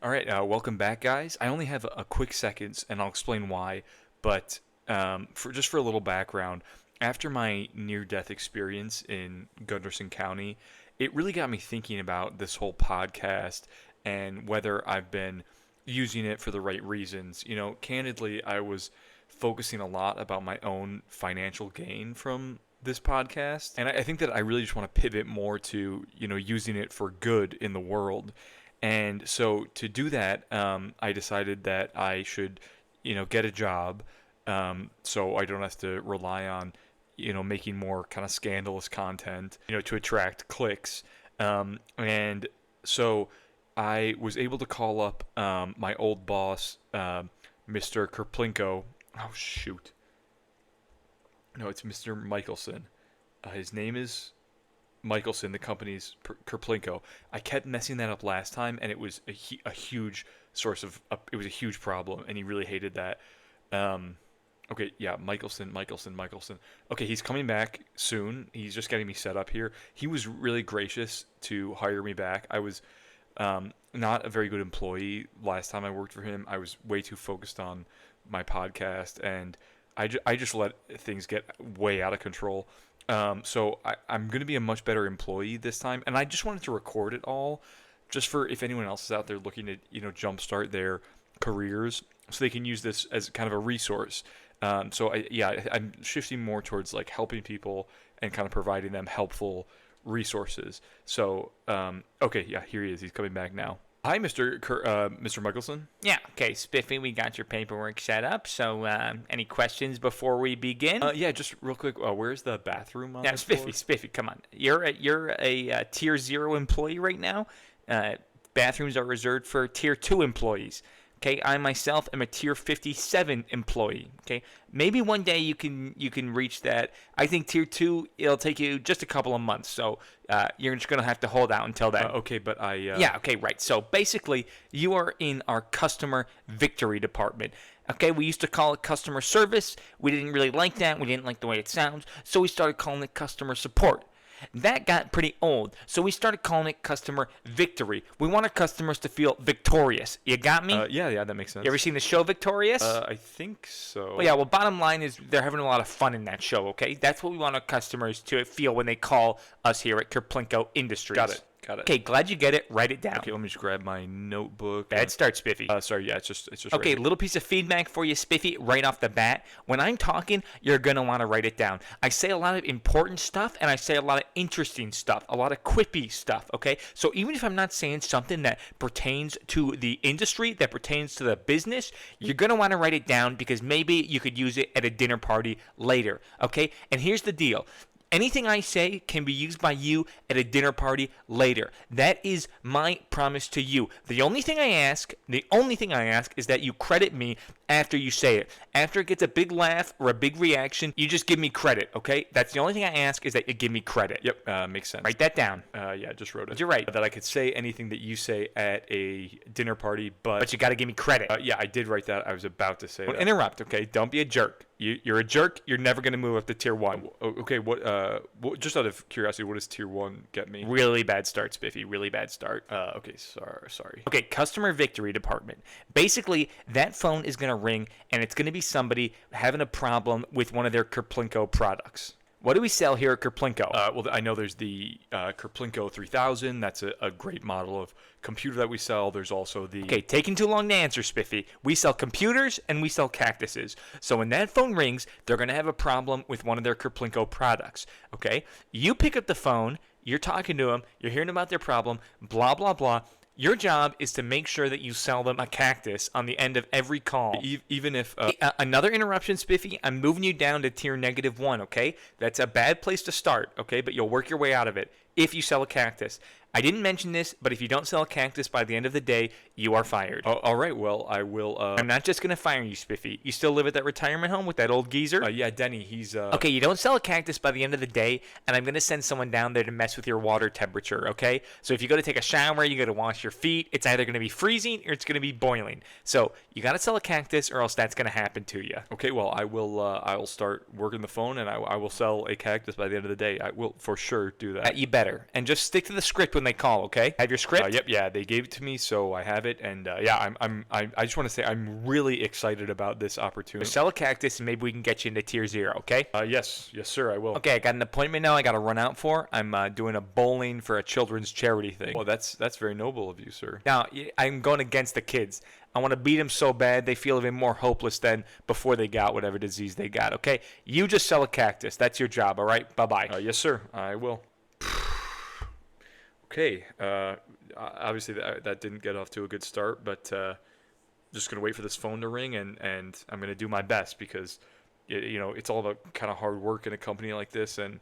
All right, welcome back, guys. I only have a quick seconds, and I'll explain why. But for a little background, after my near-death experience in Gunderson County, it really got me thinking about this whole podcast and whether I've been using it for the right reasons. Candidly, I was focusing a lot about my own financial gain from this podcast, and I think that I really just want to pivot more to using it for good in the world. And so to do that, I decided that I should, get a job, so I don't have to rely on, making more kind of scandalous content, to attract clicks. And so I was able to call up my old boss, Mr. Kerplinko. Oh, shoot. No, it's Mr. Michelson. His name is Michelson, the company's Kerplinko. I kept messing that up last time, and it was a huge source of it was a huge problem, and he really hated that. Okay, yeah, Michelson. Okay, he's coming back soon. He's just getting me set up here. He was really gracious to hire me back. I was not a very good employee last time I worked for him. I was way too focused on my podcast, and I just let things get way out of control. So I'm going to be a much better employee this time, and I just wanted to record it all, just for if anyone else is out there looking to jumpstart their careers, so they can use this as kind of a resource. So I'm shifting more towards like helping people and kind of providing them helpful resources. So okay, yeah, here he is. He's coming back now. Hi, Mr. Michelson. Yeah, okay, Spiffy, we got your paperwork set up. So, any questions before we begin? Yeah, just real quick. Where's the bathroom on Now, this Spiffy, floor? come on. You're a tier 0 employee right now. Bathrooms are reserved for tier 2 employees. Okay, I myself am a tier 57 employee. Okay, maybe one day you can reach that. I think tier 2, it'll take you just a couple of months. So you're just gonna have to hold out until then. Okay, but Yeah, okay, right. So basically, you are in our customer victory department. Okay, we used to call it customer service. We didn't really like that. We didn't like the way it sounds. So we started calling it customer support. That got pretty old, so we started calling it customer victory. We want our customers to feel victorious. You got me? Yeah, that makes sense. You ever seen the show Victorious? I think so. Well, yeah, bottom line is they're having a lot of fun in that show, okay? That's what we want our customers to feel when they call us here at Kerplinko Industries. Got it. Okay, glad you get it. Write it down. Okay, let me just grab my notebook. Bad start, Spiffy. Sorry, yeah, it's just Okay, right. Little piece of feedback for you, Spiffy, right off the bat. When I'm talking, you're going to want to write it down. I say a lot of important stuff, and I say a lot of interesting stuff, a lot of quippy stuff, okay? So even if I'm not saying something that pertains to the industry, that pertains to the business, you're going to want to write it down because maybe you could use it at a dinner party later, okay? And here's the deal. Anything I say can be used by you at a dinner party later. That is my promise to you. The only thing I ask is that you credit me after you say it. After it gets a big laugh or a big reaction, you just give me credit, okay? That's the only thing I ask is that you give me credit. Yep, makes sense. Write that down. Yeah, just wrote it. You're right. That I could say anything that you say at a dinner party, but you got to give me credit. Yeah, I did write that. I was about to say Don't that. interrupt, okay? Don't be a jerk. You're a jerk. You're never gonna move up to tier 1. Okay, what? Just out of curiosity, what does tier 1 get me? Really bad start, Spiffy. Really bad start. Okay, sorry. Okay, customer victory department. Basically, that phone is going to ring, and it's going to be somebody having a problem with one of their Kerplinko products. What do we sell here at Kerplinko? Well, I know there's the Kerplinko 3000. That's a great model of computer that we sell. There's also the... Okay, taking too long to answer, Spiffy. We sell computers and we sell cactuses. So when that phone rings, they're going to have a problem with one of their Kerplinko products. Okay? You pick up the phone, you're talking to them, you're hearing about their problem, blah, blah, blah. Your job is to make sure that you sell them a cactus on the end of every call. Even if... Another interruption, Spiffy. I'm moving you down to tier -1, okay? That's a bad place to start, okay? But you'll work your way out of it if you sell a cactus. I didn't mention this, but if you don't sell a cactus by the end of the day, you are fired. Oh, all right, well, I will... I'm not just going to fire you, Spiffy. You still live at that retirement home with that old geezer? Yeah, Denny, he's... Okay, you don't sell a cactus by the end of the day, and I'm going to send someone down there to mess with your water temperature, okay? So if you go to take a shower, you go to wash your feet, it's either going to be freezing or it's going to be boiling. So you got to sell a cactus or else that's going to happen to you. Okay, well, I will start working the phone, and I will sell a cactus by the end of the day. I will for sure do that. You better. better. And just stick to the script when they call, okay? Have your script? Yep, yeah, they gave it to me, so I have it, and yeah, I just want to say I'm really excited about this opportunity. Sell a cactus, and maybe we can get you into tier 0, okay? Yes, sir, I will. Okay, I got an appointment now I got to run out for. I'm doing a bowling for a children's charity thing. Well, that's very noble of you, sir. Now, I'm going against the kids. I want to beat them so bad they feel even more hopeless than before they got whatever disease they got, okay? You just sell a cactus. That's your job, all right? Bye-bye. Yes, sir, I will. Okay, obviously that didn't get off to a good start, but just going to wait for this phone to ring, and I'm going to do my best because, it's all about kind of hard work in a company like this, and